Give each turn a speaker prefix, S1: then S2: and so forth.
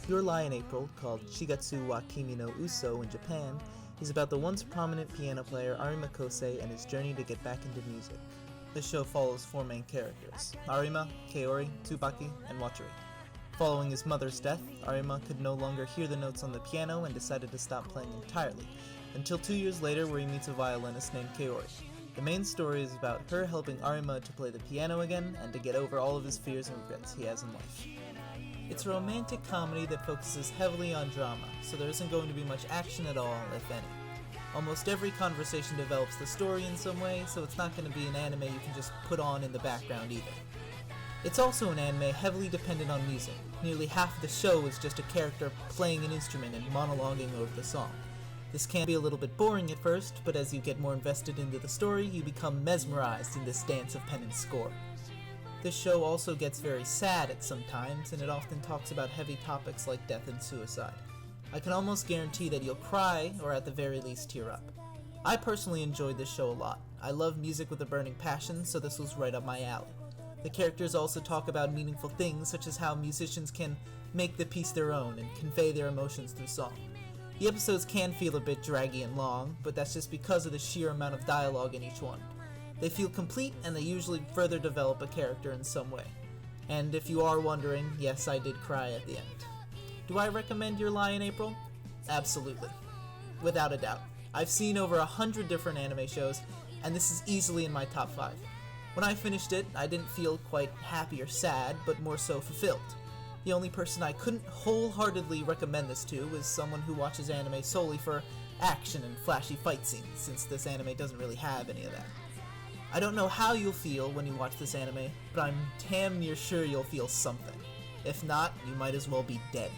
S1: Your Lie in April, called Shigatsu wa Kimi no Uso in Japan, is about the once prominent piano player Arima Kōsei and his journey to get back into music. The show follows four main characters: Arima, Kaori, Tsubaki, and Watari. Following his mother's death, Arima could no longer hear the notes on the piano and decided to stop playing entirely, until 2 years later where he meets a violinist named Kaori. The main story is about her helping Arima to play the piano again and to get over all of his fears and regrets he has in life. It's a romantic comedy that focuses heavily on drama, so there isn't going to be much action at all, if any. Almost every conversation develops the story in some way, so it's not going to be an anime you can just put on in the background either. It's also an anime heavily dependent on music. Nearly half of the show is just a character playing an instrument and monologuing over the song. This can be a little bit boring at first, but as you get more invested into the story, you become mesmerized in this dance of pen and score. This show also gets very sad at some times, and it often talks about heavy topics like death and suicide. I can almost guarantee that you'll cry, or at the very least tear up. I personally enjoyed this show a lot. I love music with a burning passion, so this was right up my alley. The characters also talk about meaningful things, such as how musicians can make the piece their own and convey their emotions through song. The episodes can feel a bit draggy and long, but that's just because of the sheer amount of dialogue in each one. They feel complete, and they usually further develop a character in some way. And if you are wondering, yes, I did cry at the end. Do I recommend Your Lie in April? Absolutely. Without a doubt. I've seen over 100 different anime shows, and this is easily in my top 5. When I finished it, I didn't feel quite happy or sad, but more so fulfilled. The only person I couldn't wholeheartedly recommend this to is someone who watches anime solely for action and flashy fight scenes, since this anime doesn't really have any of that. I don't know how you'll feel when you watch this anime, but I'm damn near sure you'll feel something. If not, you might as well be dead.